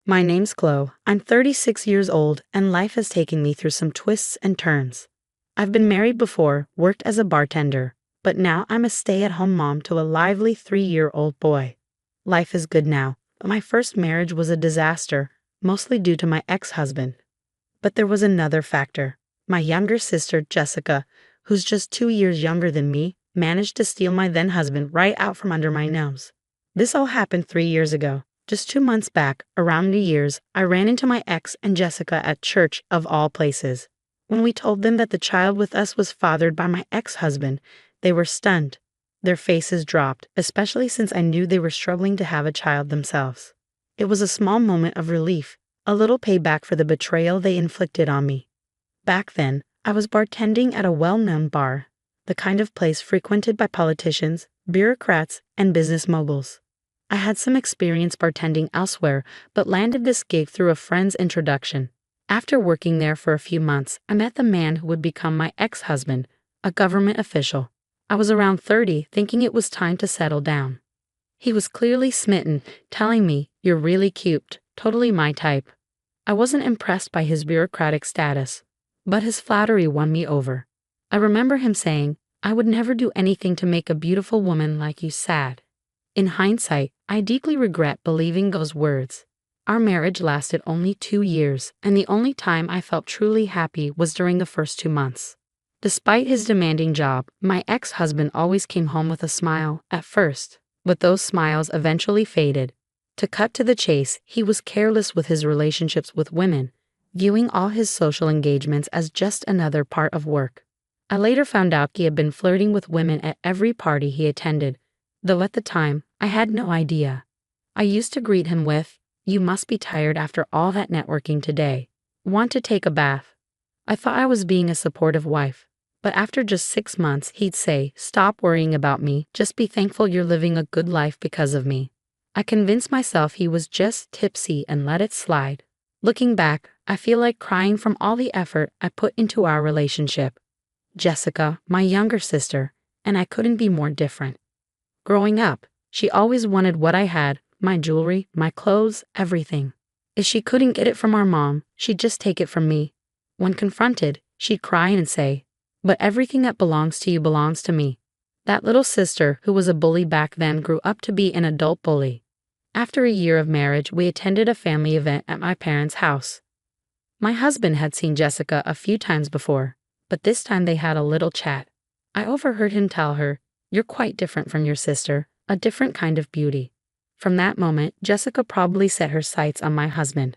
My name's Chloe. I'm 36 years old, and life has taken me through some twists and turns. I've been married before, worked as a bartender, but now I'm a stay-at-home mom to a lively 3-year-old boy. Life is good now, but my first marriage was a disaster, mostly due to my ex-husband. But there was another factor. My younger sister, Jessica, who's just 2 years younger than me, managed to steal my then-husband right out from under my nose. This all happened 3 years ago. Just 2 months back, around New Year's, I ran into my ex and Jessica at church, of all places. When we told them that the child with us was fathered by my ex-husband, they were stunned. Their faces dropped, especially since I knew they were struggling to have a child themselves. It was a small moment of relief, a little payback for the betrayal they inflicted on me. Back then, I was bartending at a well-known bar, the kind of place frequented by politicians, bureaucrats, and business moguls. I had some experience bartending elsewhere, but landed this gig through a friend's introduction. After working there for a few months, I met the man who would become my ex-husband, a government official. I was around 30, thinking it was time to settle down. He was clearly smitten, telling me, "You're really cute, totally my type." I wasn't impressed by his bureaucratic status, but his flattery won me over. I remember him saying, "I would never do anything to make a beautiful woman like you sad." In hindsight, I deeply regret believing those words. Our marriage lasted only 2 years, and the only time I felt truly happy was during the first 2 months. Despite his demanding job, my ex-husband always came home with a smile, at first, but those smiles eventually faded. To cut to the chase, he was careless with his relationships with women, viewing all his social engagements as just another part of work. I later found out he had been flirting with women at every party he attended, though at the time, I had no idea. I used to greet him with, "You must be tired after all that networking today. Want to take a bath?" I thought I was being a supportive wife, but after just 6 months, he'd say, "Stop worrying about me, just be thankful you're living a good life because of me." I convinced myself he was just tipsy and let it slide. Looking back, I feel like crying from all the effort I put into our relationship. Jessica, my younger sister, and I couldn't be more different. Growing up, she always wanted what I had, my jewelry, my clothes, everything. If she couldn't get it from our mom, she'd just take it from me. When confronted, she'd cry and say, "But everything that belongs to you belongs to me." That little sister, who was a bully back then, grew up to be an adult bully. After a year of marriage, we attended a family event at my parents' house. My husband had seen Jessica a few times before, but this time they had a little chat. I overheard him tell her, "You're quite different from your sister, a different kind of beauty." From that moment, Jessica probably set her sights on my husband.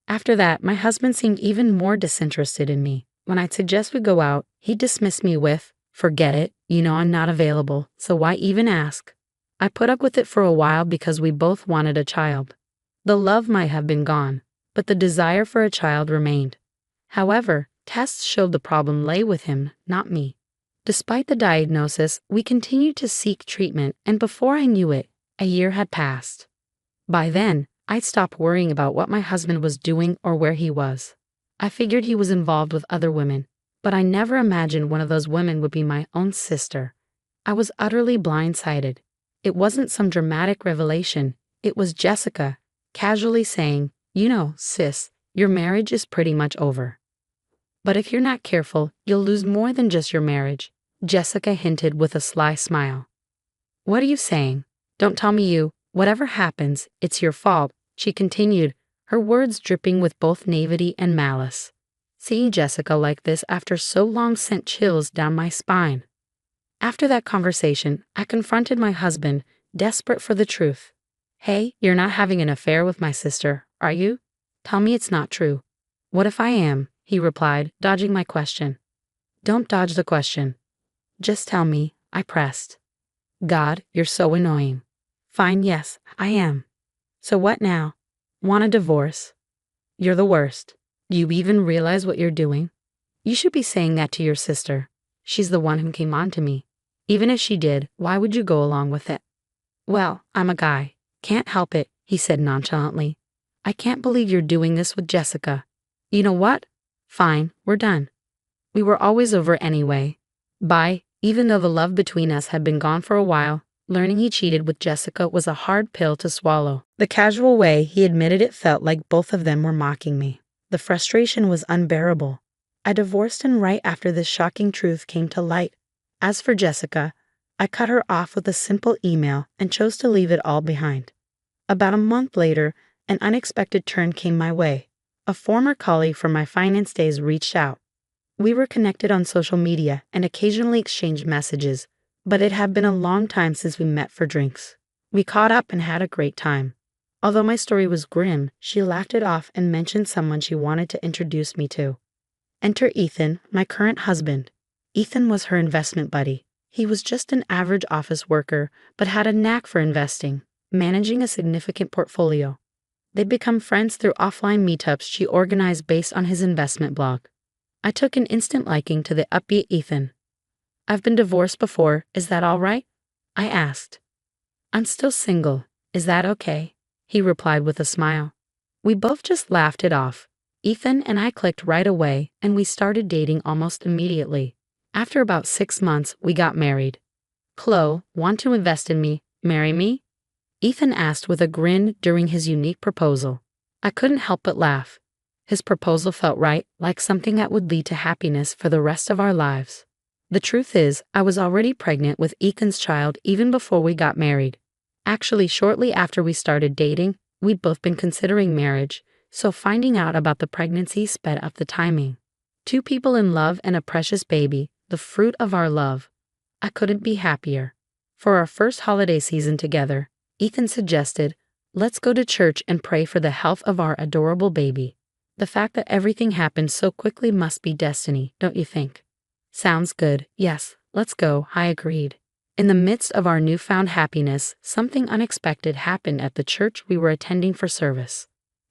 After that, my husband seemed even more disinterested in me. When I'd suggest we go out, he'd dismiss me with, "Forget it, you know I'm not available, so why even ask?" I put up with it for a while because we both wanted a child. The love might have been gone, but the desire for a child remained. However, tests showed the problem lay with him, not me. Despite the diagnosis, we continued to seek treatment, and before I knew it, a year had passed. By then, I'd stopped worrying about what my husband was doing or where he was. I figured he was involved with other women, but I never imagined one of those women would be my own sister. I was utterly blindsided. It wasn't some dramatic revelation. It was Jessica, casually saying, "You know, sis, your marriage is pretty much over. But if you're not careful, you'll lose more than just your marriage," Jessica hinted with a sly smile. "What are you saying? Don't tell me you, whatever happens, it's your fault," she continued, her words dripping with both naivety and malice. Seeing Jessica like this after so long sent chills down my spine. After that conversation, I confronted my husband, desperate for the truth. "Hey, you're not having an affair with my sister, are you? Tell me it's not true." "What if I am?" he replied, dodging my question. "Don't dodge the question. Just tell me," I pressed. "God, you're so annoying." "Fine, yes, I am." "So what now? Want a divorce?" "You're the worst. Do you even realize what you're doing? You should be saying that to your sister. She's the one who came on to me. Even if she did, why would you go along with it?" "Well, I'm a guy. Can't help it," he said nonchalantly. "I can't believe you're doing this with Jessica. You know what? Fine, we're done." We were always over anyway. Bye. Even though the love between us had been gone for a while, Learning he cheated with Jessica was a hard pill to swallow. The casual way he admitted it felt like both of them were mocking me. The frustration was unbearable. I divorced him right after this shocking truth came to light. As for Jessica, I cut her off with a simple email and chose to leave it all behind. About a month later, an unexpected turn came my way. A former colleague from my finance days reached out. We were connected on social media and occasionally exchanged messages, but it had been a long time since we met for drinks. We caught up and had a great time. Although my story was grim, she laughed it off and mentioned someone she wanted to introduce me to. Enter Ethan, my current husband. Ethan was her investment buddy. He was just an average office worker, but had a knack for investing, managing a significant portfolio. They'd become friends through offline meetups she organized based on his investment blog. I took an instant liking to the upbeat Ethan. "I've been divorced before, is that all right?" I asked. "I'm still single, is that okay?" he replied with a smile. We both just laughed it off. Ethan and I clicked right away, and we started dating almost immediately. After about 6 months, we got married. "Chloe, want to invest in me, marry me?" Ethan asked with a grin during his unique proposal. I couldn't help but laugh. His proposal felt right, like something that would lead to happiness for the rest of our lives. The truth is, I was already pregnant with Ethan's child even before we got married. Actually, shortly after we started dating, we'd both been considering marriage, so finding out about the pregnancy sped up the timing. 2 people in love and a precious baby, the fruit of our love. I couldn't be happier. For our first holiday season together, Ethan suggested, "Let's go to church and pray for the health of our adorable baby." The fact that everything happened so quickly must be destiny, don't you think? "Sounds good, yes, let's go," I agreed. In the midst of our newfound happiness, something unexpected happened at the church we were attending for service.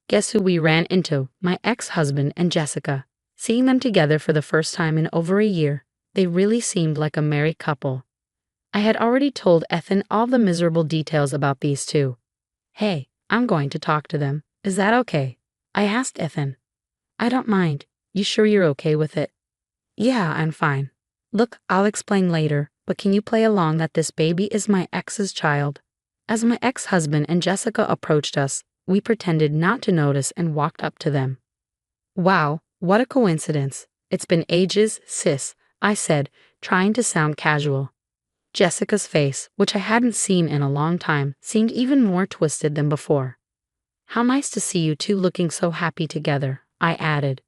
Guess who we ran into? My ex-husband and Jessica. Seeing them together for the first time in over a year, they really seemed like a married couple. I had already told Ethan all the miserable details about these two. "Hey, I'm going to talk to them. Is that okay?" I asked Ethan. "I don't mind. You sure you're okay with it?" "Yeah, I'm fine. Look, I'll explain later, but can you play along that this baby is my ex's child?" As my ex-husband and Jessica approached us, we pretended not to notice and walked up to them. "Wow, what a coincidence. It's been ages, sis," I said, trying to sound casual. Jessica's face, which I hadn't seen in a long time, seemed even more twisted than before. "How nice to see you two looking so happy together," I added.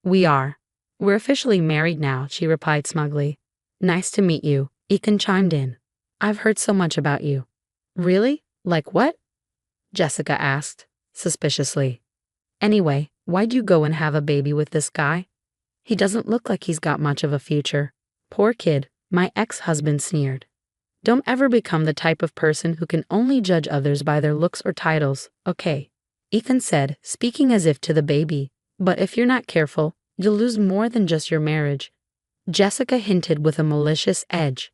"We are. We're officially married now," she replied smugly. "Nice to meet you," Ethan chimed in. "I've heard so much about you." "Really? Like what?" Jessica asked, suspiciously. "Anyway, why'd you go and have a baby with this guy? He doesn't look like he's got much of a future." "Poor kid," my ex-husband sneered. "Don't ever become the type of person who can only judge others by their looks or titles, okay?" Ethan said, speaking as if to the baby. "But if you're not careful, you'll lose more than just your marriage." Jessica hinted with a malicious edge.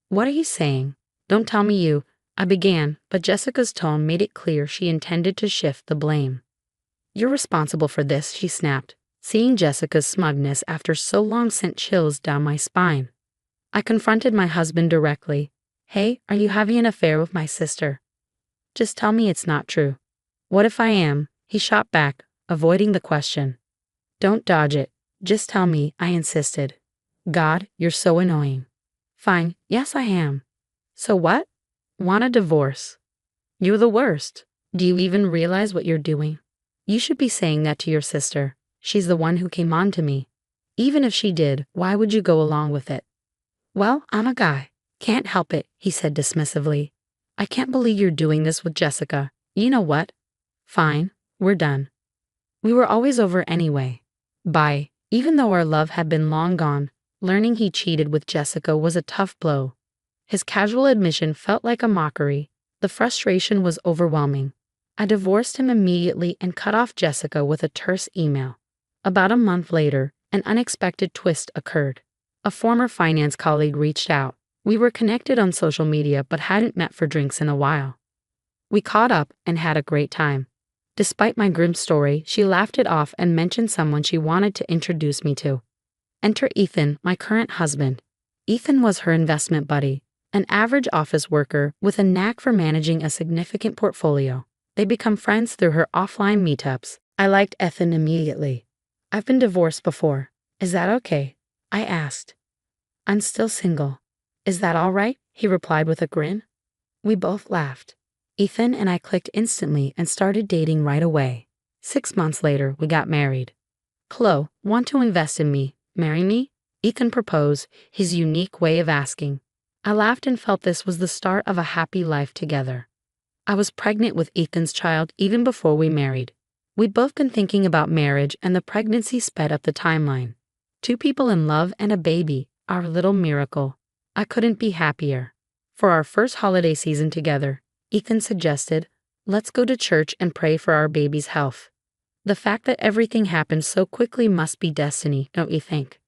"What are you saying? Don't tell me you," I began, but Jessica's tone made it clear she intended to shift the blame. "You're responsible for this," she snapped. Seeing Jessica's smugness after so long sent chills down my spine. I confronted my husband directly. "Hey, are you having an affair with my sister? Just tell me it's not true." "What if I am?" he shot back, avoiding the question. "Don't dodge it. Just tell me," I insisted. "God, you're so annoying." "Fine, yes I am." "So what? Want a divorce?" "You're the worst. Do you even realize what you're doing? You should be saying that to your sister. She's the one who came on to me. Even if she did, why would you go along with it?" "Well, I'm a guy. Can't help it," he said dismissively. "I can't believe you're doing this with Jessica. You know what? Fine, we're done." We were always over anyway. Bye. Even though our love had been long gone, learning he cheated with Jessica was a tough blow. His casual admission felt like a mockery. The frustration was overwhelming. I divorced him immediately and cut off Jessica with a terse email. About a month later, an unexpected twist occurred. A former finance colleague reached out. We were connected on social media but hadn't met for drinks in a while. We caught up and had a great time. Despite my grim story, she laughed it off and mentioned someone she wanted to introduce me to. Enter Ethan, my current husband. Ethan was her investment buddy, an average office worker with a knack for managing a significant portfolio. They become friends through her offline meetups. I liked Ethan immediately. I've been divorced before. Is that okay? I asked. I'm still single. Is that all right? He replied with a grin. We both laughed. Ethan and I clicked instantly and started dating right away. 6 months later, we got married. Chloe, want to invest in me? Marry me? Ethan proposed, his unique way of asking. I laughed and felt this was the start of a happy life together. I was pregnant with Ethan's child even before we married. We'd both been thinking about marriage, and the pregnancy sped up the timeline. 2 people in love and a baby, our little miracle. I couldn't be happier. For our first holiday season together, Ethan suggested, let's go to church and pray for our baby's health. The fact that everything happened so quickly must be destiny, don't you think?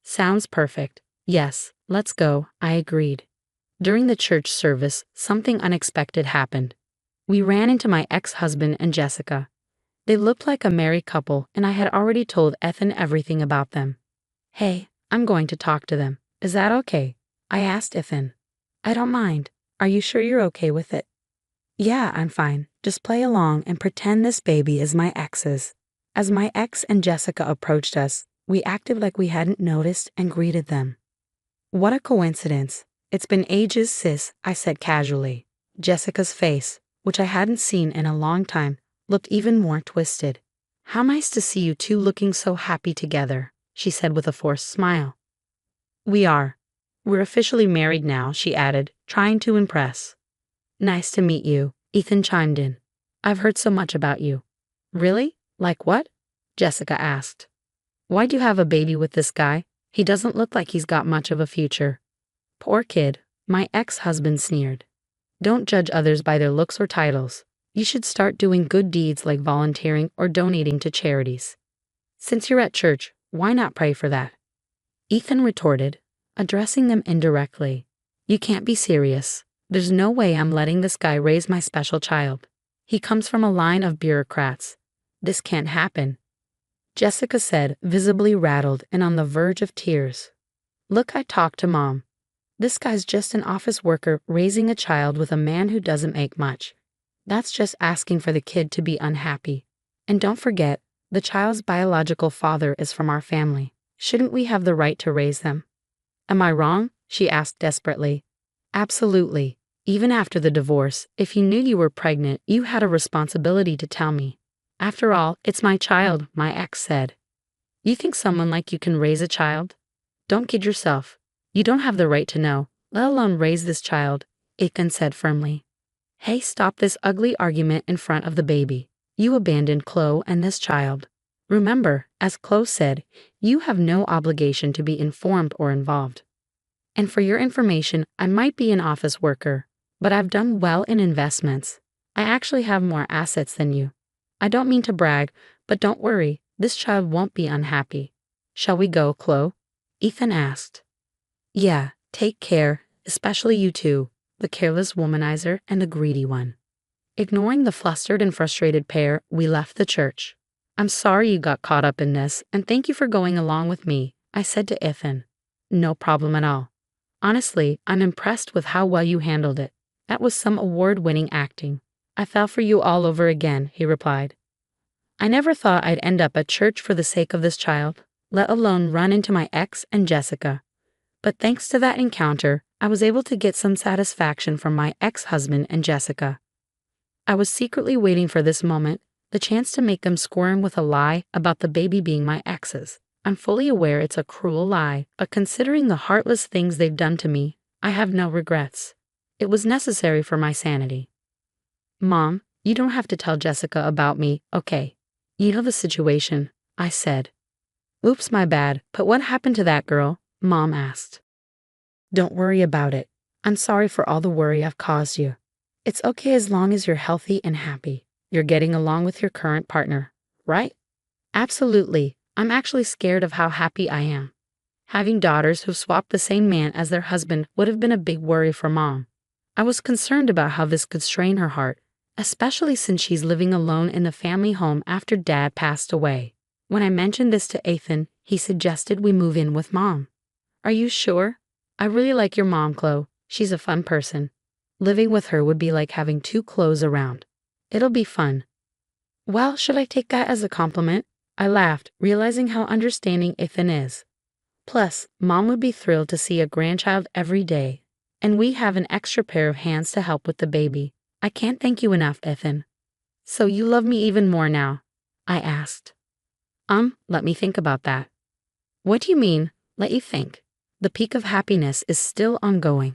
Sounds perfect. Yes, let's go, I agreed. During the church service, something unexpected happened. We ran into my ex-husband and Jessica. They looked like a married couple, and I had already told Ethan everything about them. Hey, I'm going to talk to them. Is that okay? I asked Ethan. I don't mind. Are you sure you're okay with it? Yeah, I'm fine. Just play along and pretend this baby is my ex's. As my ex and Jessica approached us, we acted like we hadn't noticed and greeted them. What a coincidence. It's been ages, sis, I said casually. Jessica's face, which I hadn't seen in a long time, looked even more twisted. How nice to see you two looking so happy together, she said with a forced smile. We are. We're officially married now, she added, trying to impress. Nice to meet you, Ethan chimed in. I've heard so much about you. Really? Like what? Jessica asked. Why'd you have a baby with this guy? He doesn't look like he's got much of a future. Poor kid, my ex-husband sneered. Don't judge others by their looks or titles. You should start doing good deeds like volunteering or donating to charities. Since you're at church, why not pray for that? Ethan retorted, addressing them indirectly. You can't be serious. There's no way I'm letting this guy raise my special child. He comes from a line of bureaucrats. This can't happen. Jessica said, visibly rattled and on the verge of tears. Look, I talked to Mom. This guy's just an office worker raising a child with a man who doesn't make much. That's just asking for the kid to be unhappy. And don't forget, the child's biological father is from our family. Shouldn't we have the right to raise them? Am I wrong? She asked desperately. Absolutely. Even after the divorce, if you knew you were pregnant, you had a responsibility to tell me. After all, it's my child, my ex said. You think someone like you can raise a child? Don't kid yourself. You don't have the right to know, let alone raise this child, Ethan said firmly. Hey, stop this ugly argument in front of the baby. You abandoned Chloe and this child. Remember, as Chloe said, you have no obligation to be informed or involved. And for your information, I might be an office worker, but I've done well in investments. I actually have more assets than you. I don't mean to brag, but don't worry, this child won't be unhappy. Shall we go, Chloe? Ethan asked. Yeah, take care, especially you two, the careless womanizer and the greedy one. Ignoring the flustered and frustrated pair, we left the church. I'm sorry you got caught up in this, and thank you for going along with me, I said to Ethan. No problem at all. Honestly, I'm impressed with how well you handled it. That was some award-winning acting. I fell for you all over again, he replied. I never thought I'd end up at church for the sake of this child, let alone run into my ex and Jessica. But thanks to that encounter, I was able to get some satisfaction from my ex-husband and Jessica. I was secretly waiting for this moment, the chance to make them squirm with a lie about the baby being my ex's. I'm fully aware it's a cruel lie, but considering the heartless things they've done to me, I have no regrets. It was necessary for my sanity. Mom, you don't have to tell Jessica about me, okay? You know the situation, I said. Oops, my bad, but what happened to that girl? Mom asked. Don't worry about it. I'm sorry for all the worry I've caused you. It's okay as long as you're healthy and happy. You're getting along with your current partner, right? Absolutely. I'm actually scared of how happy I am. Having daughters who've swapped the same man as their husband would have been a big worry for Mom. I was concerned about how this could strain her heart, especially since she's living alone in the family home after Dad passed away. When I mentioned this to Ethan, he suggested we move in with Mom. Are you sure? I really like your mom, Chloe. She's a fun person. Living with her would be like having two clothes around. It'll be fun. Well, should I take that as a compliment? I laughed, realizing how understanding Ethan is. Plus, Mom would be thrilled to see a grandchild every day. And we have an extra pair of hands to help with the baby. I can't thank you enough, Ethan. So you love me even more now? I asked. Let me think about that. What do you mean, let you think? The peak of happiness is still ongoing.